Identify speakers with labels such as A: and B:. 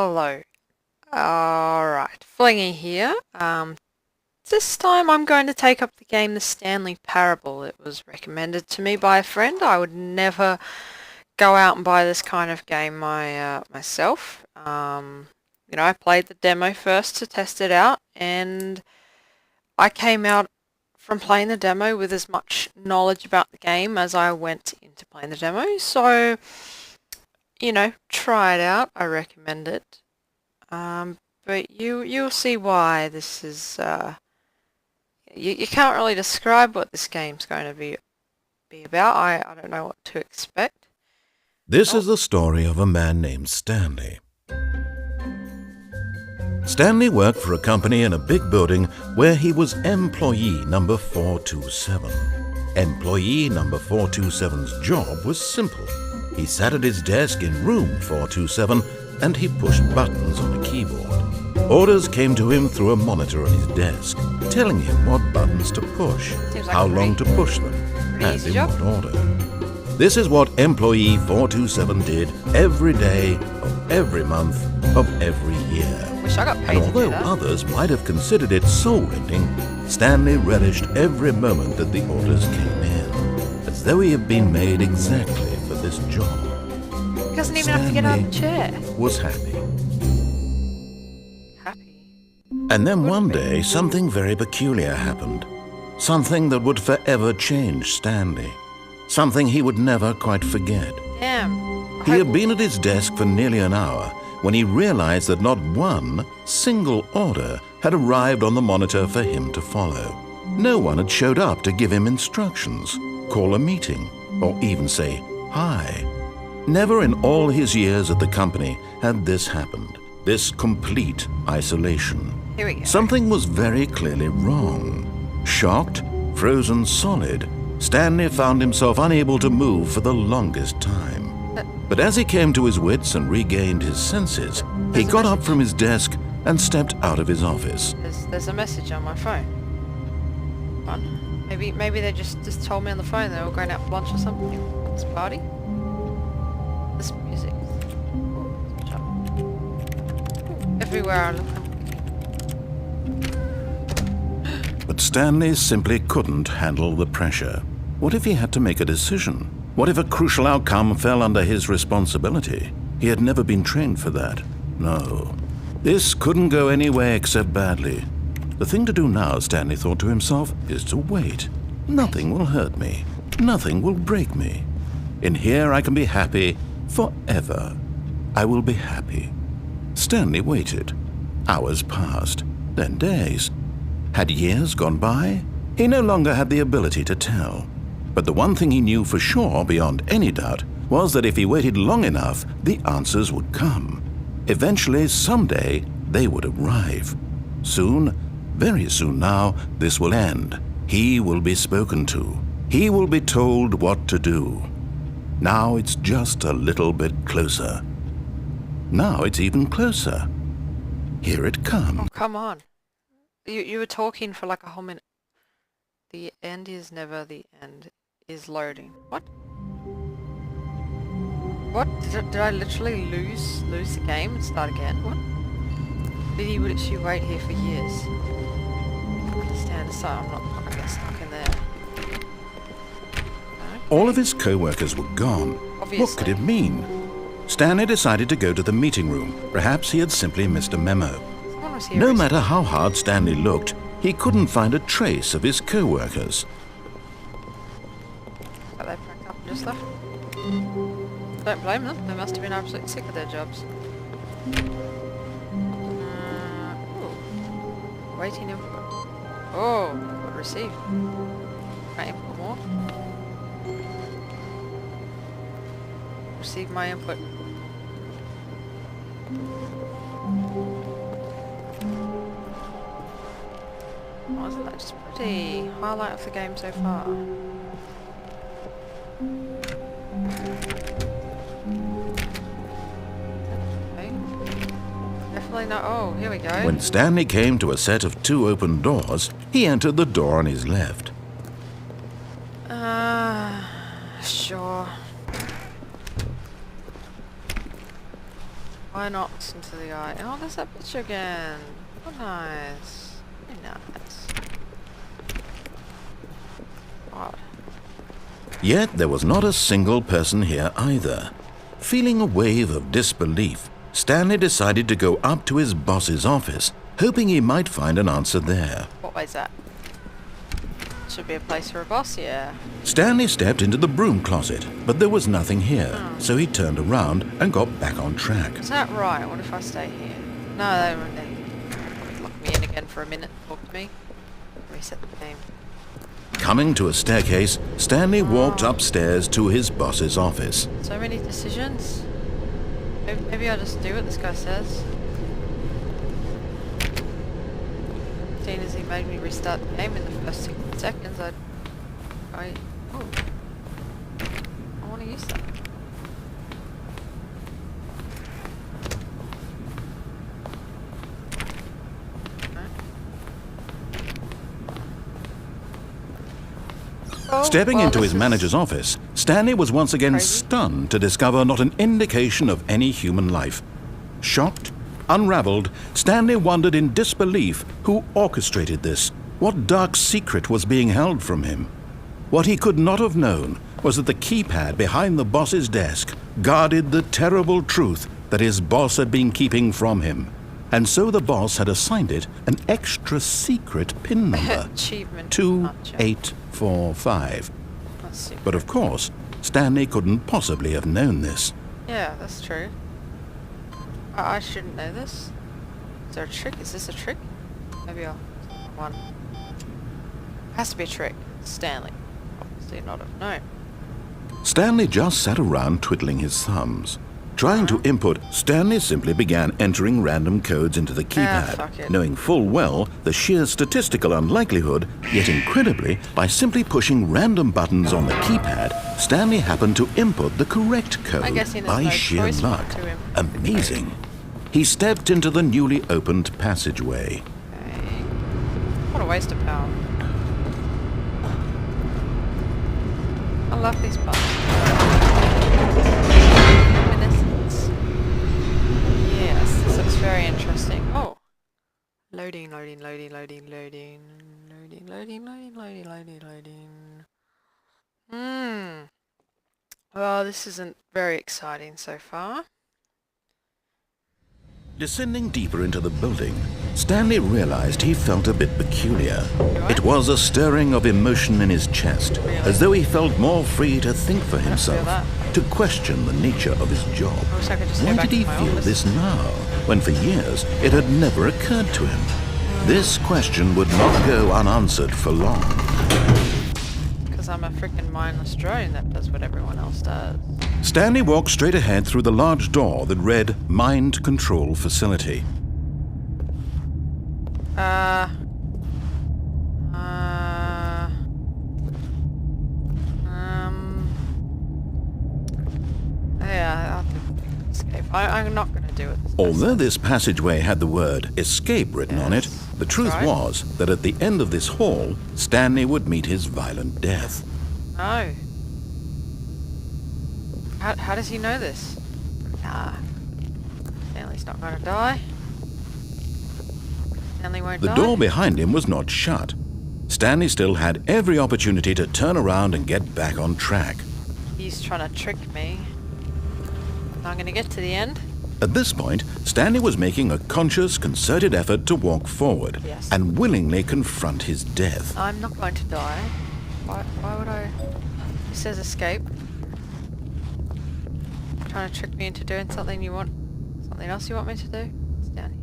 A: Hello. Alright, Flingy here. This time I'm going to take up the game The Stanley Parable. It was recommended to me by a friend. I would never go out and buy this kind of game myself. I played the demo first to test it out, and I came out from playing the demo with as much knowledge about the game as I went into playing the demo. So, try it out. I recommend it. But you'll see why this is, you can't really describe what this game's going to be about. I don't know what to expect.
B: This is the story of a man named Stanley. Stanley worked for a company in a big building where he was employee number 427. Employee number 427's job was simple. He sat at his desk in room 427 and he pushed buttons on a keyboard. Orders came to him through a monitor on his desk, telling him what buttons to push, how long to push them, and in what order. This is what employee 427 did every day of every month of every year.
A: Wish I got paid
B: And although others might have considered it soul-rending, Stanley relished every moment that the orders came in, as though he had been made exactly for this job.
A: He doesn't even have to get out of the chair.
B: Was happy.
A: Happy?
B: And then one day, something very peculiar happened. Something that would forever change Stanley. Something he would never quite forget.
A: Damn.
B: He had been at his desk for nearly an hour when he realized that not one single order had arrived on the monitor for him to follow. No one had showed up to give him instructions, call a meeting, or even say hi. Never in all his years at the company had this happened, this complete isolation.
A: Here we go.
B: Something was very clearly wrong. Shocked, frozen solid, Stanley found himself unable to move for the longest time. But as he came to his wits and regained his senses, he got up from his desk and stepped out of his office.
A: There's a message on my phone. Fun. Maybe they just told me on the phone they were going out for lunch or something. This party. This music. Everywhere I look.
B: But Stanley simply couldn't handle the pressure. What if he had to make a decision? What if a crucial outcome fell under his responsibility? He had never been trained for that. No. This couldn't go any way except badly. The thing to do now, Stanley thought to himself, is to wait. Nothing will hurt me. Nothing will break me. In here I can be happy forever. I will be happy. Stanley waited. Hours passed, then days. Had years gone by? He no longer had the ability to tell. But the one thing he knew for sure, beyond any doubt, was that if he waited long enough, the answers would come. Eventually, someday, they would arrive. Soon, very soon now, this will end. He will be spoken to. He will be told what to do. Now it's just a little bit closer. Now it's even closer. Here it comes.
A: Oh, come on. You were talking for like a whole minute. The end is never the end. Is loading. What? What? Did I literally lose the game and start again? What? Did he literally wait here for years? Stand aside. I'm not gonna get stuck in there. No?
B: All of his co-workers were gone.
A: Obviously.
B: What could it mean? Stanley decided to go to the meeting room. Perhaps he had simply missed a memo.
A: Someone was here
B: No
A: recently.
B: matter how hard Stanley looked, he couldn't find a trace of his co-workers.
A: So they packed up and just left. Don't blame them. They must have been absolutely sick of their jobs. Ooh. Waiting input. Oh, input received. Can I input more? Receive my input. Oh, isn't that just pretty? Highlight of the game so far. Okay. Definitely not. Oh, here we go.
B: When Stanley came to a set of 2 open doors, he entered the door on his left.
A: Sure. Why not listen to the guy? Oh, there's that picture again. Oh, nice. Very nice. Odd.
B: Yet there was not a single person here either. Feeling a wave of disbelief, Stanley decided to go up to his boss's office, hoping he might find an answer there.
A: What way's that? Should be a place for a boss, yeah.
B: Stanley stepped into the broom closet, but there was nothing here, so he turned around and got back on track.
A: Is that right? What if I stay here? No, they won't lock me in again for a minute and talk to me. Reset the game.
B: Coming to a staircase, Stanley walked upstairs to his boss's office.
A: So many decisions. Maybe I'll just do what this guy says. Seeing as he made me restart the game in the first 6 seconds, I want to use that.
B: Stepping into his manager's office, Stanley was once again stunned to discover not an indication of any human life. Shocked, unraveled, Stanley wondered in disbelief who orchestrated this. What dark secret was being held from him? What he could not have known was that the keypad behind the boss's desk guarded the terrible truth that his boss had been keeping from him. And so the boss had assigned it an extra secret PIN number,
A: Achievement.
B: 2845. But of course, Stanley couldn't possibly have known this.
A: Yeah, that's true. I shouldn't know this. Is there a trick? Is this a trick? Maybe I'll... One. Has to be a trick. Stanley. Obviously not have known.
B: Stanley just sat around twiddling his thumbs. Trying to input, Stanley simply began entering random codes into the keypad, knowing full well the sheer statistical unlikelihood, yet incredibly, by simply pushing random buttons on the keypad, Stanley happened to input the correct code by sheer luck. Amazing. He stepped into the newly opened passageway.
A: Okay. What a waste of power. I love these buttons. Yes, this looks very interesting. Oh! Loading, loading, loading, loading, loading. Loading, loading, loading, loading, loading, loading. Well, this isn't very exciting so far.
B: Descending deeper into the building, Stanley realized he felt a bit peculiar. It was a stirring of emotion in his chest, as though he felt more free to think for himself, to question the nature of his job. Why did he feel this now, when for years it had never occurred to him? This question would not go unanswered for long.
A: Because I'm a freaking mindless drone that does what everyone else does.
B: Stanley walked straight ahead through the large door that read Mind Control Facility. Yeah, I'll have to escape. I'm not going to do it. Although this passageway had the word escape written on it, the truth was that at the end of this hall, Stanley would meet his violent death.
A: No. How does he know this? Nah. Stanley's not going to die. Stanley won't die.
B: The door behind him was not shut. Stanley still had every opportunity to turn around and get back on track.
A: He's trying to trick me. I'm going to get to the end.
B: At this point, Stanley was making a conscious, concerted effort to walk forward and willingly confront his death.
A: I'm not going to die. Why would I? He says escape. Trying to trick me into doing something else you want me to do? It's down here.